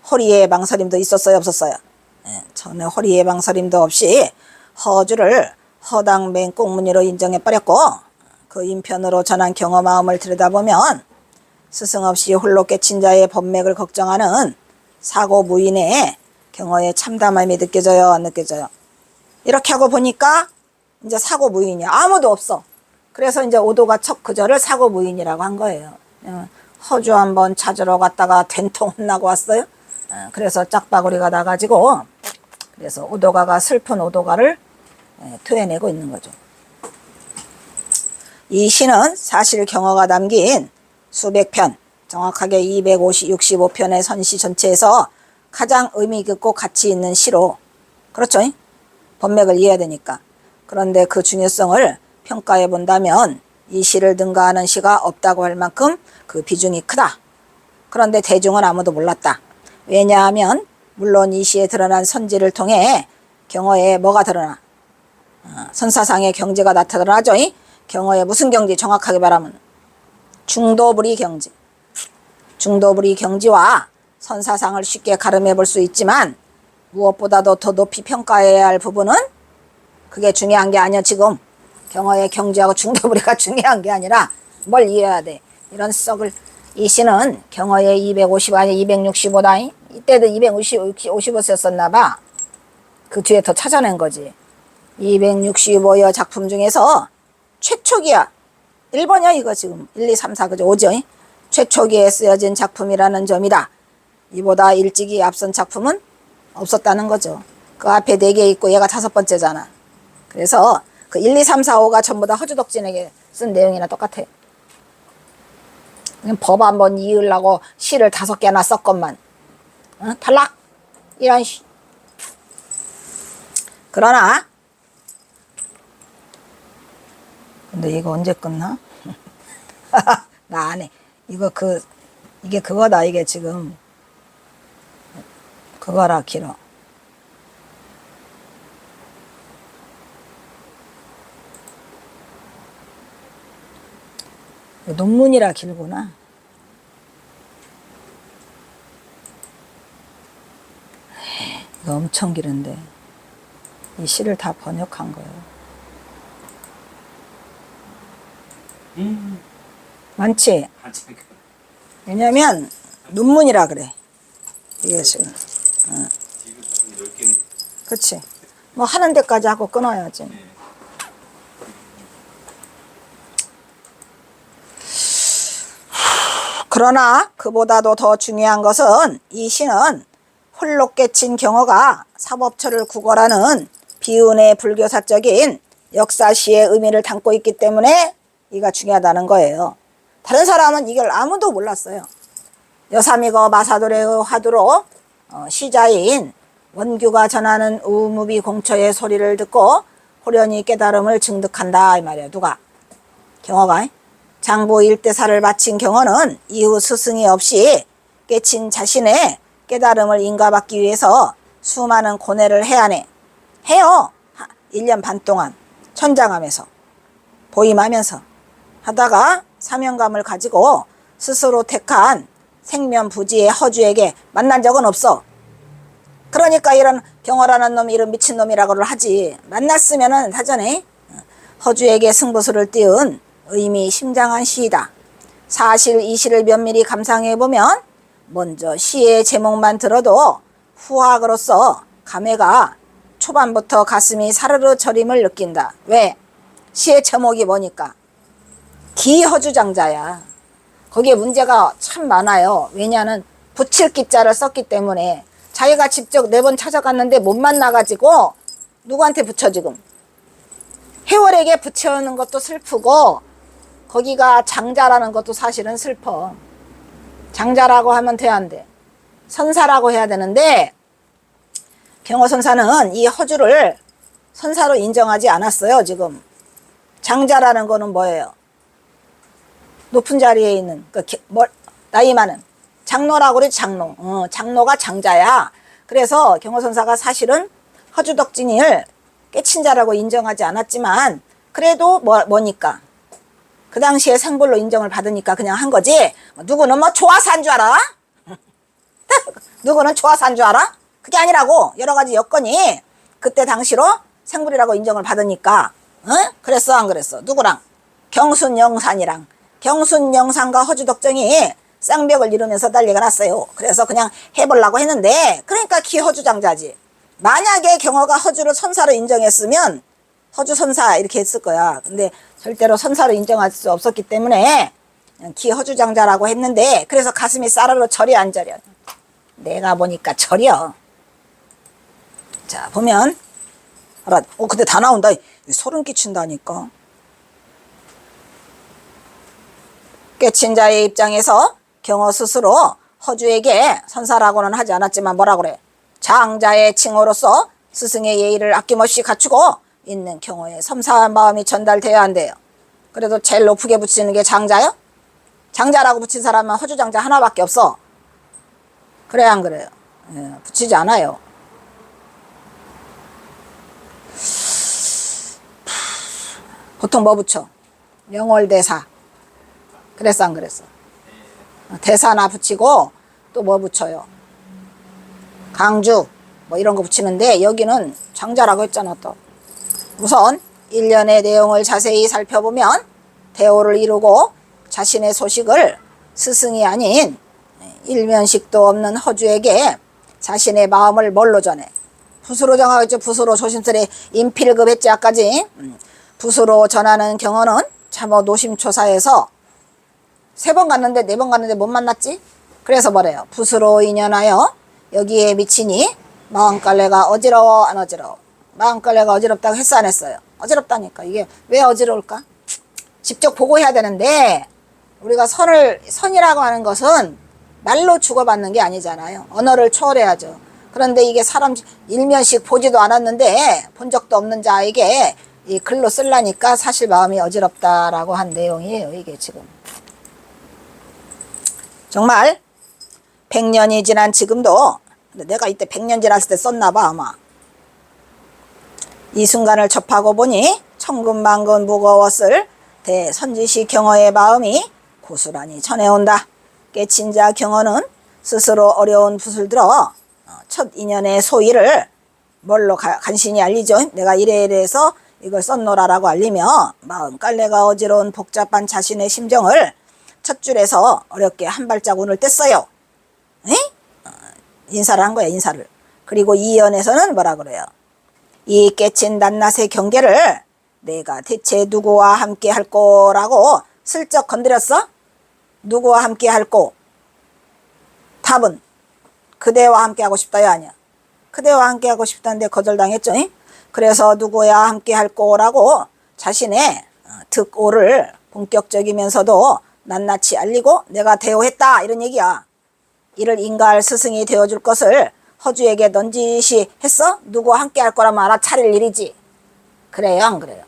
호리의 망설임도 있었어요, 없었어요? 전혀 호리의 망설임도 없이 허주를 허당 맹꽁무니로 인정해버렸고 그 인편으로 전한 경어 마음을 들여다보면 스승 없이 홀로 깨친 자의 법맥을 걱정하는 사고 무인의 경어의 참담함이 느껴져요, 안 느껴져요? 이렇게 하고 보니까 이제 사고 무인이야. 아무도 없어. 그래서 이제 오도가 척 그저를 사고 무인이라고 한 거예요. 허주 한번 찾으러 갔다가 된통 혼나고 왔어요. 그래서 짝바구리가 나가지고 그래서 오도가가 슬픈 오도가를 토해내고 있는 거죠. 이 시는 사실 경어가 남긴 수백 편, 정확하게 265편의 선시 전체에서 가장 의미 깊고 가치 있는 시로, 그렇죠? 법맥을 이해해야 되니까. 그런데 그 중요성을 평가해 본다면 이 시를 능가하는 시가 없다고 할 만큼 그 비중이 크다. 그런데 대중은 아무도 몰랐다. 왜냐하면 물론 이 시에 드러난 선지를 통해 경어에 뭐가 드러나? 선사상의 경지가 나타나죠. 경어의 무슨 경지? 정확하게 말하면 중도부리 경지. 중도부리 경지와 선사상을 쉽게 가름해 볼 수 있지만 무엇보다도 더 높이 평가해야 할 부분은 그게 중요한 게 아니야. 지금 경어의 경지하고 중도부리가 중요한 게 아니라 뭘 이해해야 돼. 이런 썩을. 이 시는 경어의 250 아니 265다. 이때도 255 썼나 봐. 그 뒤에 더 찾아낸 거지. 265여 작품 중에서 최초기야. 1번이야 이거 지금. 1, 2, 3, 4 그죠? 5죠? 최초기에 쓰여진 작품이라는 점이다. 이보다 일찍이 앞선 작품은 없었다는 거죠. 그 앞에 4개 있고 얘가 5번째잖아. 그래서 그 1, 2, 3, 4, 5가 전부 다 허주덕진에게 쓴 내용이나 똑같아. 그냥 법 한번 이으려고 시를 5개나 썼건만. 어? 탈락! 이런 시. 그러나 근데 이거 언제 끝나? 나 안 해. 이거 이게 그거다. 이게 지금 그거라 길어. 논문이라 길구나. 이거 엄청 길은데 이 시를 다 번역한 거예요. 많지? 왜냐면 논문이라 그래. 이게 지금. 그치. 뭐 하는 데까지 하고 끊어야지. 그러나 그보다도 더 중요한 것은 이 시는 홀로 깨친 경어가 사법처를 구걸하는 비운의 불교사적인 역사시의 의미를 담고 있기 때문에 이가 중요하다는 거예요. 다른 사람은 이걸 아무도 몰랐어요. 여삼이거 마사도래의 화두로 시자인 원규가 전하는 우무비 공처의 소리를 듣고 호련히 깨달음을 증득한다 이 말이에요. 누가? 경어가. 장부 일대사를 바친 경어는 이후 스승이 없이 깨친 자신의 깨달음을 인가받기 위해서 수많은 고뇌를 해야 해요. 1년 반 동안 천장하면서 보임하면서 하다가 사명감을 가지고 스스로 택한 생면부지의 허주에게 만난 적은 없어. 그러니까 이런 경어라는 놈이 이런 미친놈이라고를 하지. 만났으면은 사전에 허주에게 승부수를 띄운 의미심장한 시이다. 사실 이 시를 면밀히 감상해보면 먼저 시의 제목만 들어도 후학으로서 감회가 초반부터 가슴이 사르르 저림을 느낀다. 왜? 시의 제목이 뭐니까? 기허주장자야. 거기에 문제가 참 많아요. 왜냐하면 붙일 기자를 썼기 때문에 자기가 직접 4번 찾아갔는데 못 만나가지고 누구한테 붙여 지금? 해월에게 붙여놓는 것도 슬프고 거기가 장자라는 것도 사실은 슬퍼. 장자라고 하면 돼 안 돼? 선사라고 해야 되는데 경어선사는 이 허주를 선사로 인정하지 않았어요. 지금 장자라는 거는 뭐예요? 높은 자리에 있는 나이 많은 장로라고 그래. 장로. 장로가 장자야. 그래서 경어선사가 사실은 허주덕진이를 깨친 자라고 인정하지 않았지만 그래도 뭐니까 그 당시에 생불로 인정을 받으니까 그냥 한 거지. 누구는 뭐 좋아서 한 줄 알아? 누구는 좋아서 한 줄 알아? 그게 아니라고. 여러 가지 여건이 그때 당시로 생불이라고 인정을 받으니까. 그랬어 안 그랬어? 누구랑? 경순영산이랑. 경순영산과 허주덕정이 쌍벽을 이루면서 난리가 났어요. 그래서 그냥 해보려고 했는데 그러니까 기허주장자지. 만약에 경어가 허주를 선사로 인정했으면 허주 선사 이렇게 했을 거야. 근데 절대로 선사로 인정할 수 없었기 때문에 기허주장자라고 했는데 그래서 가슴이 싸르르 저리 안 저려. 내가 보니까 저려. 자 보면 알아. 근데 다 나온다. 소름 끼친다니까. 깨친 자의 입장에서 경어 스스로 허주에게 선사라고는 하지 않았지만 뭐라 그래? 장자의 칭호로서 스승의 예의를 아낌없이 갖추고 있는 경우에 섬사한 마음이 전달돼야 한대요. 그래도 제일 높게 붙이는 게 장자요? 장자라고 붙인 사람은 허주장자 하나밖에 없어. 그래 안 그래요? 붙이지 않아요. 보통 뭐 붙여? 명월대사. 그랬어 안 그랬어? 대사나 붙이고 또 뭐 붙여요? 강주 뭐 이런 거 붙이는데 여기는 장자라고 했잖아. 또 우선 일련의 내용을 자세히 살펴보면 대오를 이루고 자신의 소식을 스승이 아닌 일면식도 없는 허주에게 자신의 마음을 뭘로 전해? 붓으로 정하겠죠. 붓으로 조심스레 인필급했지 아까지. 붓으로 전하는 경어는 참어 노심초사해서 3번 갔는데 4번 갔는데 못 만났지? 그래서 뭐래요? 붓으로 인연하여 여기에 미치니 마음깔래가 어지러워 안 어지러워? 마음깔래가 어지럽다고 했어 안 했어요? 어지럽다니까. 이게 왜 어지러울까? 직접 보고 해야 되는데 우리가 선이라고 하는 것은 말로 주고받는 게 아니잖아요. 언어를 초월해야죠. 그런데 이게 사람 일면씩 보지도 않았는데 본 적도 없는 자에게 이 글로 쓰려니까 사실 마음이 어지럽다라고 한 내용이에요. 이게 지금 정말 100년이 지난 지금도, 근데 내가 이때 100년 지났을 때 썼나 봐 아마. 이 순간을 접하고 보니 천근만근 무거웠을 대선지시 경어의 마음이 고스란히 전해온다. 깨친 자 경어는 스스로 어려운 붓을 들어 첫 인연의 소위를 뭘로 간신히 알리죠. 내가 이래서 이걸 썼노라라고 알리며 마음 깔래가 어지러운 복잡한 자신의 심정을 첫 줄에서 어렵게 한 발자국을 뗐어요. 에? 인사를 한 거야, 인사를. 그리고 이 연에서는 뭐라 그래요? 이 깨친 낱낱의 경계를 내가 대체 누구와 함께 할 거라고 슬쩍 건드렸어? 누구와 함께 할 거? 답은 그대와 함께 하고 싶다야 아니야. 그대와 함께 하고 싶다는데 거절당했죠. 그래서 누구야 함께 할 거라고 자신의 득오를 본격적이면서도 낱낱이 알리고 내가 대오했다 이런 얘기야. 이를 인가할 스승이 되어줄 것을 허주에게 넌지시 했어? 누구와 함께 할 거라면 알아차릴 일이지. 그래요 안 그래요?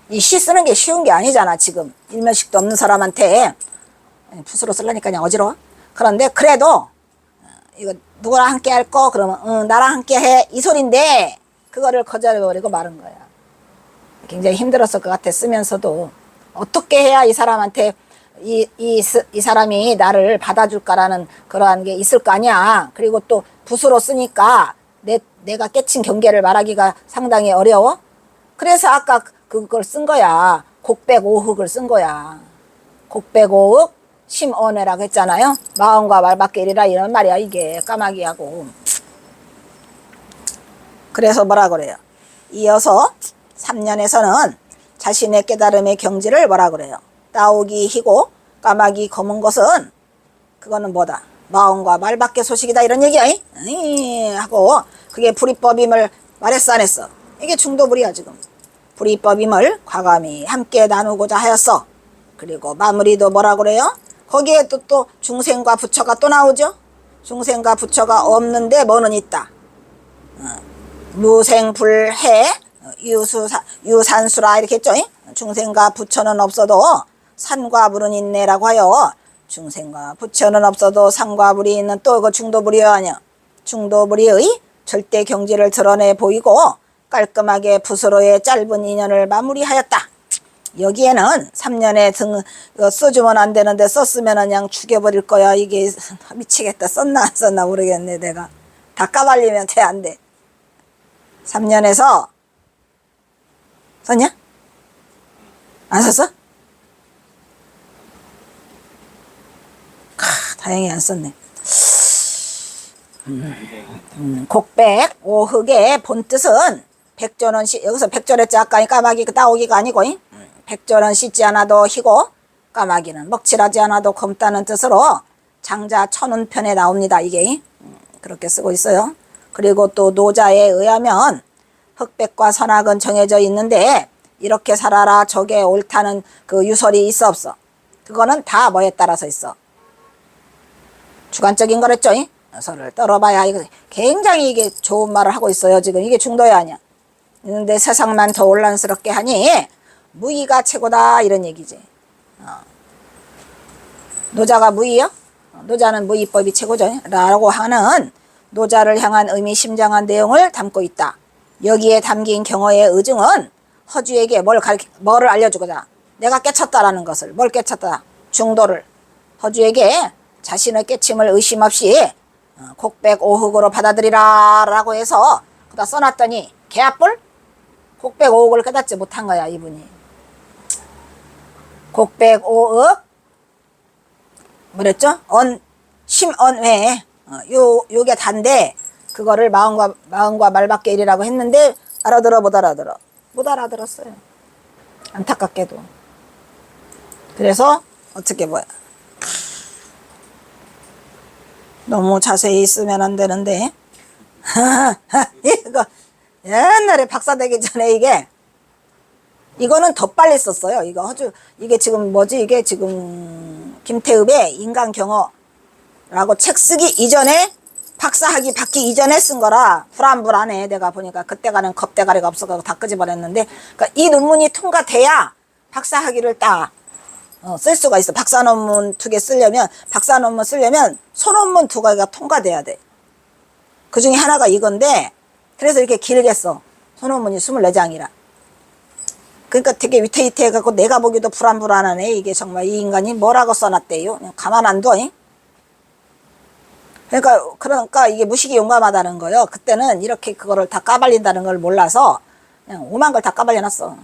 이 시 쓰는 게 쉬운 게 아니잖아. 지금 일면식도 없는 사람한테 붓으로 쓰려니까 그냥 어지러워. 그런데 그래도 이거 누구랑 함께 할 거? 그러면 나랑 함께 해 이 소린데 그거를 거절해버리고 마른 거야. 굉장히 힘들었을 것 같아. 쓰면서도 어떻게 해야 이 사람한테 이 사람이 나를 받아줄까라는 그러한 게 있을 거 아니야. 그리고 또 붓으로 쓰니까 내가 깨친 경계를 말하기가 상당히 어려워. 그래서 아까 그걸 쓴 거야. 곡백오흑을 쓴 거야. 곡백오흑 심언해라고 했잖아요. 마음과 말밖에 이르라 이런 말이야. 이게 까마귀하고. 그래서 뭐라 그래요? 이어서 3년에서는 자신의 깨달음의 경지를 뭐라 그래요? 따오기 희고 까마귀 검은 것은 그거는 뭐다? 마음과 말밖에 소식이다 이런 얘기야. 하고 그게 불이법임을 말했어 안 했어? 이게 중도불이야 지금. 불이법임을 과감히 함께 나누고자 하였어. 그리고 마무리도 뭐라 그래요? 거기에 또 중생과 부처가 또 나오죠. 중생과 부처가 없는데 뭐는 있다. 무생불해 유산수라 이렇게 했죠. 중생과 부처는 없어도 산과 불은 있네라고 하여 중생과 부처는 없어도 산과 불이 있는 또 그 중도불이여 아니야. 중도불이의 절대 경지를 드러내 보이고 깔끔하게 붓으로의 짧은 인연을 마무리하였다. 여기에는 3년에 써주면 안 되는데 썼으면 그냥 죽여버릴 거야. 이게 미치겠다. 썼나 안 썼나 모르겠네. 내가 다 까발리면 돼 안 돼. 3년에서 썼냐? 안 썼어? 다행히 안 썼네. 곡백 오흑의 본뜻은 백전원 여기서 백전했지 아까 까마귀 따오기가 아니고 백전원 씻지 않아도 희고 까마귀는 먹칠하지 않아도 검다는 뜻으로 장자 천운편에 나옵니다. 이게 그렇게 쓰고 있어요. 그리고 또 노자에 의하면 흑백과 선악은 정해져 있는데 이렇게 살아라 저게 옳다는 그 유설이 있어 없어? 그거는 다 뭐에 따라서 있어? 주관적인 거랬죠. 서를 떨어봐야 이거 굉장히 이게 좋은 말을 하고 있어요. 지금 이게 중도야 아니야. 근데 세상만 더 혼란스럽게 하니 무의가 최고다 이런 얘기지. 노자가 무의요? 노자는 무의법이 최고죠. 라고 하는 노자를 향한 의미심장한 내용을 담고 있다. 여기에 담긴 경어의 의증은 허주에게 뭐를 알려주고자 내가 깨쳤다라는 것을 뭘 깨쳤다? 중도를 허주에게 자신의 깨침을 의심 없이 곡백오흑으로 받아들이라 라고 해서 그다 써놨더니 개합불? 곡백오흑을 깨닫지 못한 거야 이분이. 곡백오흑 뭐랬죠? 심언회 요게 단데 그거를 마음과 말밖에 일이라고 했는데 알아들어 못 알아들어? 못 알아들었어요. 안타깝게도. 그래서 어떻게 뭐야. 너무 자세히 쓰면 안 되는데. 이거 옛날에 박사 되기 전에 이거는 더 빨리 썼어요. 이거 아주 이게 지금 뭐지? 이게 지금 김태읍의 인간경어라고 책 쓰기 이전에 박사학위 받기 이전에 쓴 거라 불안불안해. 내가 보니까 그때가는 겁대가리가 없어서 다 끄집어냈는데, 그러니까 이 논문이 통과돼야 박사학위를 딱 쓸 수가 있어. 박사 논문 2개 쓰려면, 박사 논문 쓰려면 소논문 2개가 통과돼야 돼. 그 중에 하나가 이건데, 그래서 이렇게 길게 써. 소논문이 24장이라. 그러니까 되게 위태위태해갖고 내가 보기도 불안불안하네. 이게 정말 이 인간이 뭐라고 써놨대요. 그냥 가만 안 둬. 그러니까 이게 무식이 용감하다는 거예요. 그때는 이렇게 그거를 다 까발린다는 걸 몰라서 그냥 오만 걸 다 까발려놨어.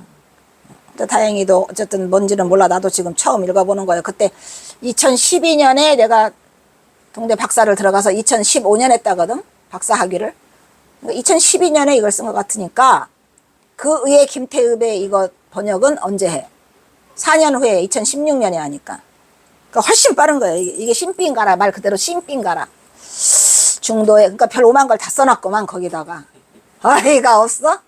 다행히도 어쨌든 뭔지는 몰라. 나도 지금 처음 읽어보는 거예요. 그때 2012년에 내가 동대 박사를 들어가서 2015년 했다거든. 박사 학위를. 2012년에 이걸 쓴 것 같으니까 그 의에 김태읍의 이거 번역은 언제 해? 4년 후에 2016년에 하니까. 그러니까 훨씬 빠른 거예요. 이게 신빙가라. 말 그대로 신빙가라. 중도에, 그러니까 별 오만 걸 다 써놨구만, 거기다가. 어이가 없어?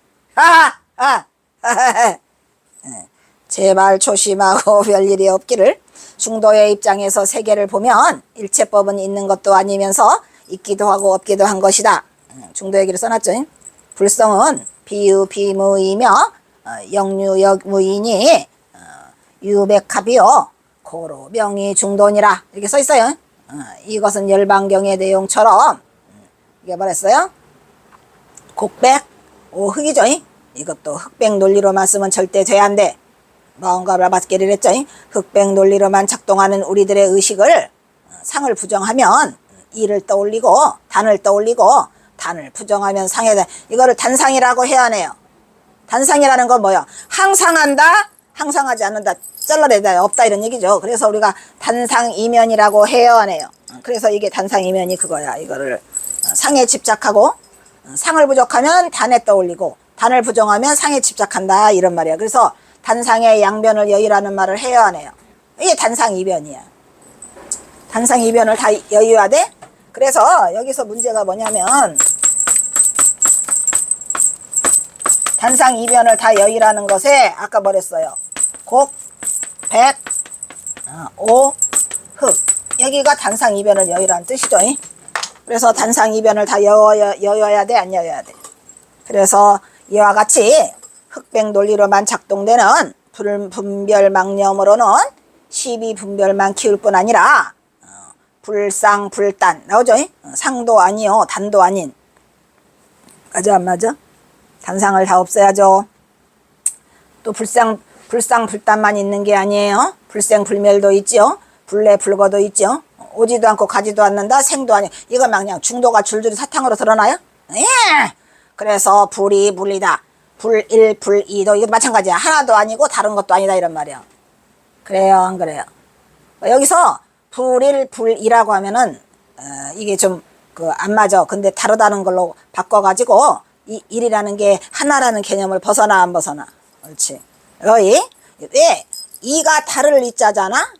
제발 조심하고 별일이 없기를. 중도의 입장에서 세계를 보면 일체법은 있는 것도 아니면서 있기도 하고 없기도 한 것이다. 중도 얘기를 써놨죠. 불성은 비유 비무이며 영유역무이니 유백합이요 고로 명이 중도니라. 이렇게 써있어요. 이것은 열반경의 내용처럼 이게 뭐랬어요? 곡백 오흑이죠. 이것도 흑백 논리로만 쓰면 절대 돼야 안 돼. 마음과 맞기를 했죠. 흑백 논리로만 작동하는 우리들의 의식을 상을 부정하면 이를 떠올리고 단을 떠올리고 단을 부정하면 상해다. 이거를 단상이라고 해야 하네요. 단상이라는 건 뭐예요? 항상한다, 항상하지 않는다, 잘라내다, 없다 이런 얘기죠. 그래서 우리가 단상이면이라고 해야 하네요. 그래서 이게 단상이면이 그거야. 이거를 상에 집착하고 상을 부정하면 단에 떠올리고 단을 부정하면 상에 집착한다 이런 말이야. 그래서 단상의 양변을 여의라는 말을 해야 하네요. 이게 단상이변이야. 단상이변을 다 여의해야 돼. 그래서 여기서 문제가 뭐냐면 단상이변을 다 여의라는 것에 아까 뭐랬어요? 곡, 백, 오, 흑. 여기가 단상이변을 여의라는 뜻이죠. 그래서 단상이변을 다 여여야 돼, 안 여여야 돼. 그래서 이와 같이 흑백 논리로만 작동되는 분별망념으로는 12분별만 키울 뿐 아니라 불상, 불단 나오죠? 상도 아니요, 단도 아닌. 맞아, 안 맞아? 단상을 다 없애야죠. 또 불상, 불단만 있는 게 아니에요. 불생, 불멸도 있죠. 불내, 불거도 있죠. 오지도 않고 가지도 않는다. 생도 아니요. 이건 막 그냥 중도가 줄줄이 사탕으로 드러나요? 예! 그래서 불이 불이다. 불일, 불이도 이거 마찬가지야. 하나도 아니고 다른 것도 아니다 이런 말이야. 그래요, 안 그래요? 여기서 불일, 불이라고 하면은 이게 좀 안 맞아. 근데 다르다는 걸로 바꿔가지고 이 일이라는 게 하나라는 개념을 벗어나 안 벗어나? 옳지. 여기 왜 이가 다를 이자잖아.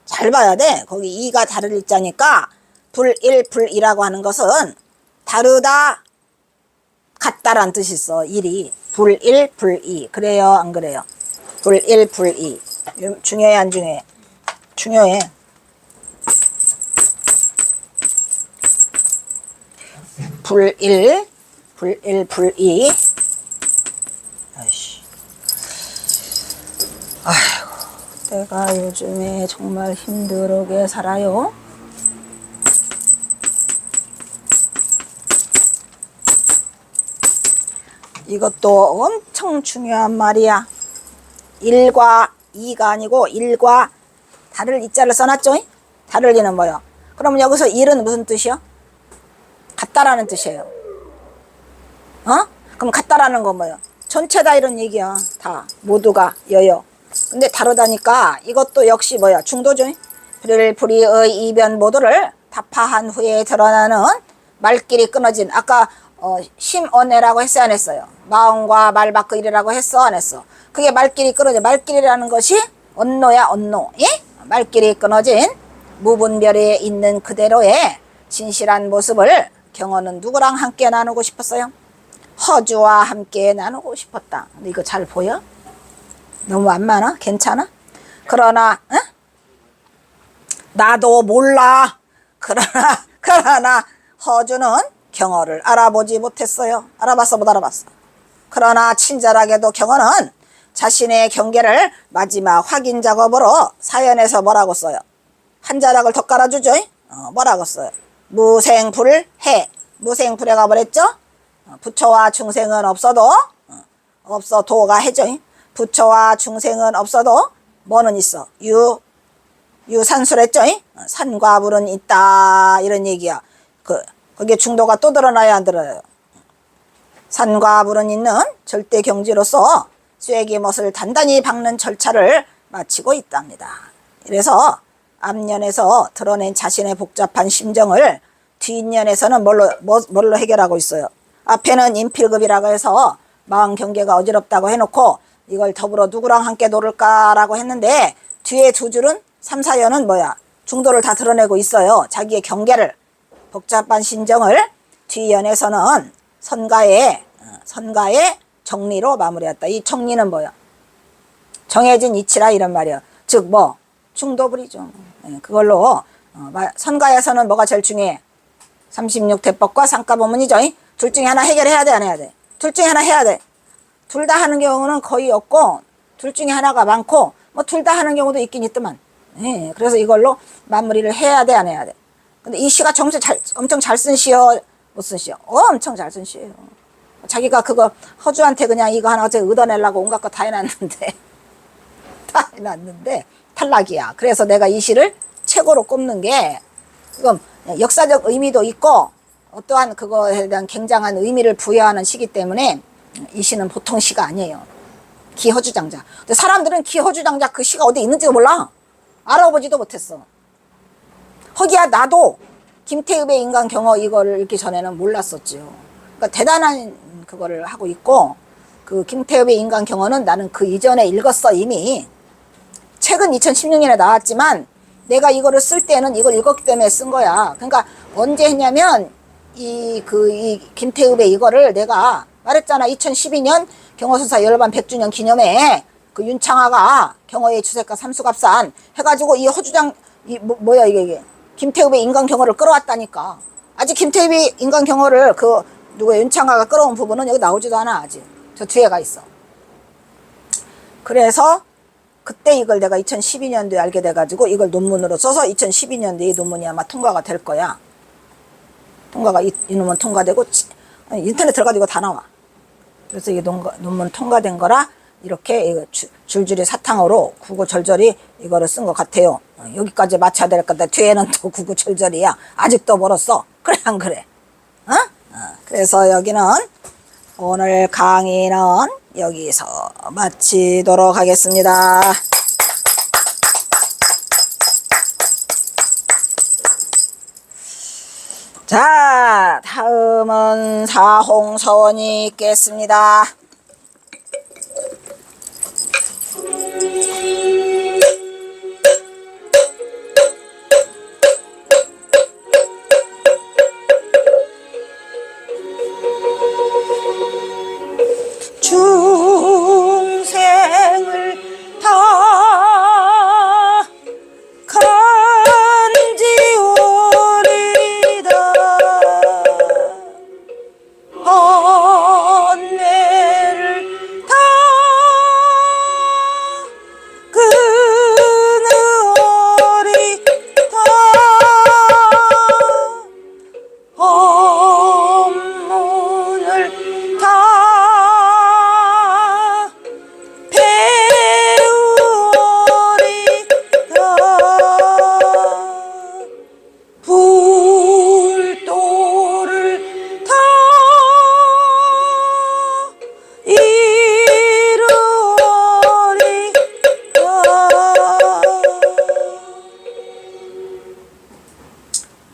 잘 봐야 돼. 거기 이가 다를 이자니까 불일, 불이라고 하는 것은 다르다, 같다란 뜻이 있어. 일이 불일, 불이. 그래요, 안 그래요? 불일, 불이. 중요해, 안 중요해? 중요해. 불일, 불이. 아이씨. 아이고, 내가 요즘에 정말 힘들게 살아요. 이것도 엄청 중요한 말이야. 1과 2가 아니고 1과 다를 이자를 써놨죠? 다를 이는 뭐요? 그러면 여기서 1은 무슨 뜻이요? 같다라는 뜻이에요. 그럼 같다라는 건 뭐예요? 전체다 이런 얘기야. 다 모두가 여여. 근데 다르다니까 이것도 역시 뭐야? 중도죠. 불의의 이변 모두를 답파한 후에 드러나는 말길이 끊어진. 아까 심언해라고 했어요, 안 했어요? 마음과 말 바꾸 일이라고 했어, 안 했어? 그게 말길이 끊어져. 말길이라는 것이 언노야, 언노. 예? 말길이 끊어진 무분별에 있는 그대로의 진실한 모습을 경호는 누구랑 함께 나누고 싶었어요? 허주와 함께 나누고 싶었다. 근데 이거 잘 보여? 너무 안 많아? 괜찮아? 그러나 응? 나도 몰라. 그러나 허주는 경호를 알아보지 못했어요. 알아봤어, 못 알아봤어? 그러나 친절하게도 경호는 자신의 경계를 마지막 확인 작업으로 사연에서 뭐라고 써요? 한 자락을 더 깔아주죠? 뭐라고 써요? 무생불해. 무생불해가 뭐랬죠? 부처와 중생은 없어도 없어도가 해죠. 부처와 중생은 없어도 뭐는 있어? 유산수랬죠? 산과 물은 있다. 이런 얘기야. 거기에 중도가 또 드러나야 안 들어요? 산과 물은 있는 절대 경지로서 쐐기못을 단단히 박는 절차를 마치고 있답니다. 그래서 앞면에서 드러낸 자신의 복잡한 심정을 뒷면에서는 뭘로 해결하고 있어요? 앞에는 인필급이라고 해서 마음 경계가 어지럽다고 해놓고 이걸 더불어 누구랑 함께 노를까라고 했는데 뒤에 두 줄은 3, 4연은 뭐야? 중도를 다 드러내고 있어요. 자기의 경계를, 복잡한 심정을 뒷연에서는 선가의 정리로 마무리했다. 이 정리는 뭐야? 정해진 이치라 이런 말이야. 즉 뭐 중도불이죠. 그걸로 선가에서는 뭐가 제일 중요해? 36대법과 상가법문이죠. 둘 중에 하나 해결해야 돼, 안 해야 돼? 둘 중에 하나 해야 돼. 둘 다 하는 경우는 거의 없고 둘 중에 하나가 많고 뭐 둘 다 하는 경우도 있긴 있더만. 그래서 이걸로 마무리를 해야 돼, 안 해야 돼? 근데 이 시가 엄청 잘 쓴 시요, 못 쓴 시요? 엄청 잘 쓴 시예요. 자기가 그거 허주한테 그냥 이거 하나 어째 얻어내려고 온갖 거 다 해놨는데 탈락이야. 그래서 내가 이 시를 최고로 꼽는 게 이건 역사적 의미도 있고 어떠한 그거에 대한 굉장한 의미를 부여하는 시기 때문에 이 시는 보통 시가 아니에요. 기허주장자. 근데 사람들은 기허주장자 그 시가 어디 있는지도 몰라. 알아보지도 못했어. 허기야 나도 김태읍의 인간경어 이거를 읽기 전에는 몰랐었지요. 그러니까 대단한 그거를 하고 있고 그 김태읍의 인간경어는 나는 그 이전에 읽었어. 이미 책은 2016년에 나왔지만 내가 이거를 쓸 때는 이걸 읽었기 때문에 쓴 거야. 그러니까 언제 했냐면 이 김태읍의 이거를 내가 말했잖아. 2012년 경어선사 열반 100주년 기념에 그 윤창하가 경어의 주색과 삼수갑산 해가지고 이 허주장 뭐야 이게 김태읍의 인간경어를 끌어왔다니까. 아직 김태읍의 인간경어를 누가 윤창하가 끌어온 부분은 여기 나오지도 않아. 아직 저 뒤에가 있어. 그래서 그때 이걸 내가 2012년도에 알게 돼가지고 이걸 논문으로 써서 2012년도에 이 논문이 아마 통과가 될 거야. 이 논문 통과되고 인터넷 들어가도 이거 다 나와. 그래서 이 논문 통과된 거라 이렇게 줄줄이 사탕으로 구구절절이 이거를 쓴 것 같아요. 여기까지 맞춰야 될 건데 뒤에는 또 구구절절이야. 아직도 멀었어. 그래 안 그래? 그래서 여기는 오늘 강의는 여기서 마치도록 하겠습니다. 자, 다음은 사홍서원이 있겠습니다. 중생을 다 간지오리다 번뇌를 다 끊으리다 법문을 다 불도를 다 이루리다.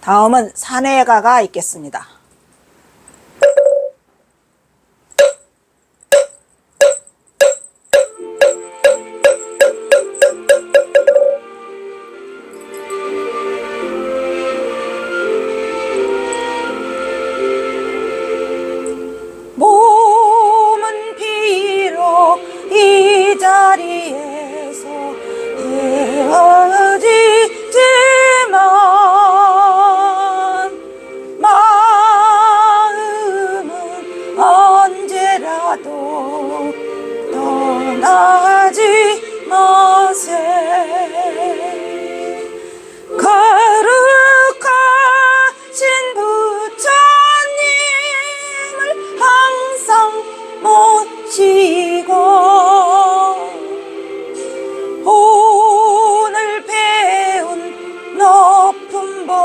다음은 산해가가 있겠습니다.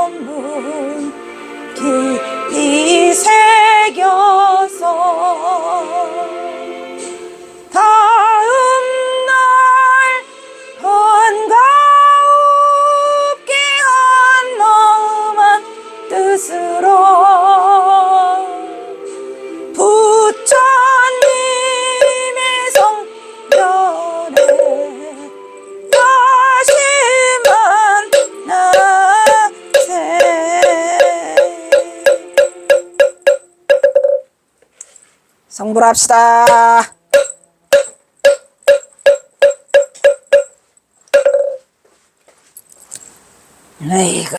본분 깊이 새겨서 다음날 반가웁게 한 마음한 뜻으로 부처님의 성전에 다시 만나세. 성불합시다. 아이고.